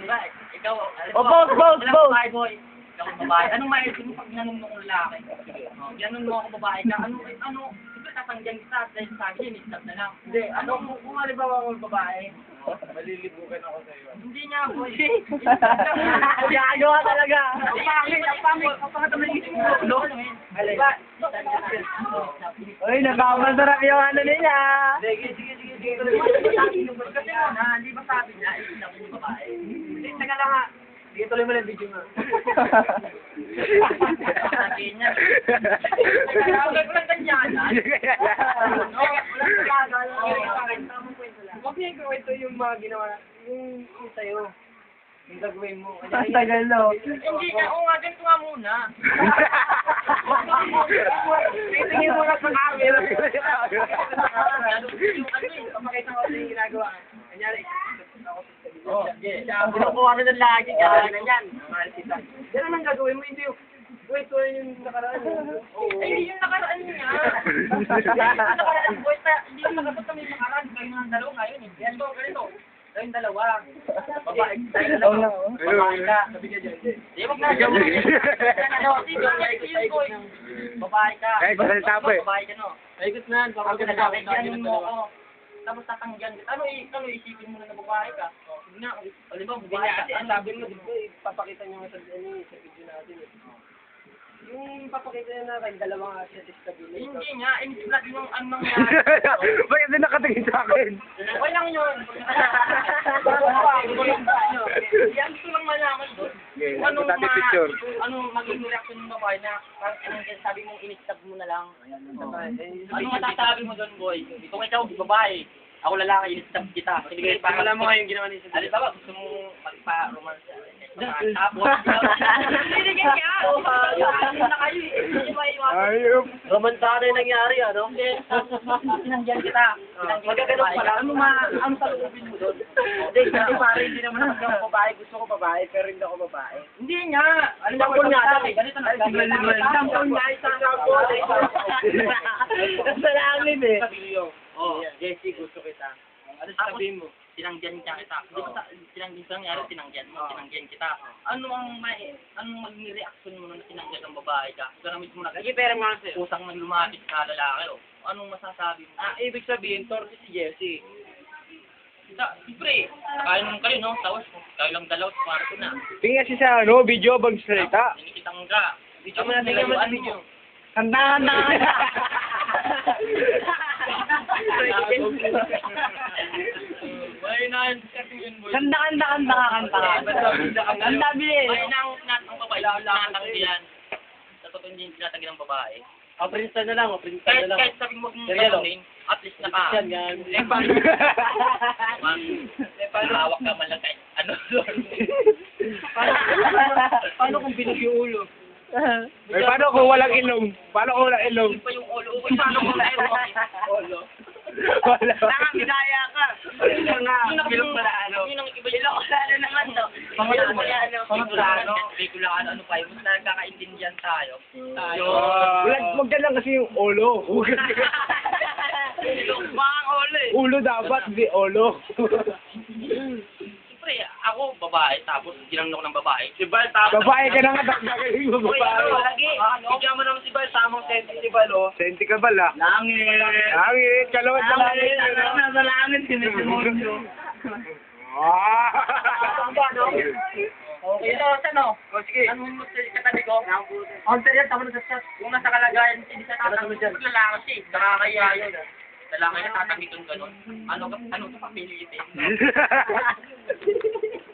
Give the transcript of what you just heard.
Diba, ikaw, Boss. babae boy. Ikaw babae. Anong maisin mo pag nanong mo kong lalaki? Ganun mo ako babae ka. Ano, siyempre tatanggihan kita dahil sabi niya, mix up na lang. Hindi, kung halimbawa ako babae, Malilibukan ako sa iyo. hindi niya boy. Gagawa talaga. Ang pangit naman yung isip mo. Diba? Uy, nakamasarap yung ano nila. Sige. Kasi na, hindi ba sabi niya, isinap yung babae? Hindi, taga lang ha. Sige, tuloy mo lang video mo. Sabi niya. Huwag lang ganyan. Huwag niya gawin yung mga ginawa, yung sa'yo. Yung gagawin mo. Ang tagal no. Hindi na, oo nga, ganito nga muna. Titingin mo na sa camera. Papakita ko sa yung ginagawa. Kanyari, Binukuha na ng lagi ka. Ganyan. yan ang gagawin mo, hindi yung wait, yung nakaraan. Ay, hindi yung nakaraan niya. Hindi yung nakaraan, boy. Hindi yung nakapot kami nakaraan. Kayo ng dalawa ngayon. Ganito. Kayong dalawa. Babae. Tayong dalawa. Babae ka. Sabi ka dyan. Di, wag na. Babae ka. Kahit salita po eh. Babae ka, no? Ikot na, Pag ganyan mo ako. Tapos tatanggihan ka. Ano isipin mo na babae ka? Sige nga. Halimbawa, babae ka. Ang sabi mo, di ba, ipapakita nyo nga sa video natin. Yung papakita nyo na kayong dalawang stability. Hindi nga. Inisblat yung anong nangyari. Bakit din nakatingin sa akin? Okay lang yun. Yan gusto lang malaman doon. Okay, Anong natin picture. anong magiging reaction ng babae na parang sabi mong inistab mo na lang. Anong masasabi mo doon, boy? Kung ikaw, babae, ako lalaki, inistab kita. Sige, para Alam mo nga yung ginawa ni Alin ba, gusto mo magpa-romance? Hindi niya. Na kayo eh. Hindi maiwasan. Ayop. Romantana yung nangyari, ano? Hindi, tinanggihan kita. Magkaganon pala. Ano salubin mo doon? Hindi, kasi pare, hindi naman ako babae. Gusto ko babae, pero hindi ako babae. Hindi nga. Sample nga daw eh. Ganito na. Sample nga, isang sample. Sa langit eh. Oh, Jessie, gusto kita. Ano Tapos, sabihin mo? tinanggihan ka kita. Hindi ba tinanggihan ka nangyari, tinanggihan mo, tinanggihan kita. Anong magiging reaction mo nung tinanggihan ng babae ka? Ikaw na mismo Sige, pero nga sa'yo. kusang nang lumapit sa lalaki. Anong masasabi mo? Ibig sabihin, torte si Jessie. Siyempre, kaya naman kayo, no? Tapos, kayo lang dalaw sa kwarto na. Tingnan siya sa ano, video bang salita. Nakikitang ka. Video mo na, tingnan mo sa video. Kanta. May na yun, kasi yun, boy. Kanta. Kanta, bilis. May nang ang babae, tinatanggihan. Sa totoo hindi tinatanggihan ng babae. Prince na lang, Prince Kahit na lang. kahit sabi mo kung Seryoso? tanongin, at least naka. Yan, yan. Hawak ka man lang kahit ano doon. Paano kung binog yung ulo? Ay, paano kung walang ilong? Paano kung walang ilong? Yun pa yung ulo. Paano kung meron ulo? Wala. Nakakidaya ka. Yun nga, bilog pala ano. Yun ang iba yung ano naman to. Pangatlano. Bikulaan, ano pa yun. Basta nagkakaintindihan tayo. Wag ka lang kasi yung ulo. Mga ulo eh. Ulo dapat, hindi ulo. Siyempre, ako babae, tapos ginamit ako ng babae. Si Bal, tapos... Babae ka na nga, gagawin mo babae. Bigyan mo naman si Bal, tamang senti si Bal, oh. Senti ka bala. Langit, kalawat sa langit. Nasa langit, sinisimulyo. Ah! Okay, ito, ano? O, sige. Ano mo sa katabi ko? Counter yan, tama na sa chat. Kung nasa kalagayan, hindi sa tatanggi. Lalaki siya, nakakaya yun. Lalaki na tatanggi kung gano'n. Ano ka papilitin?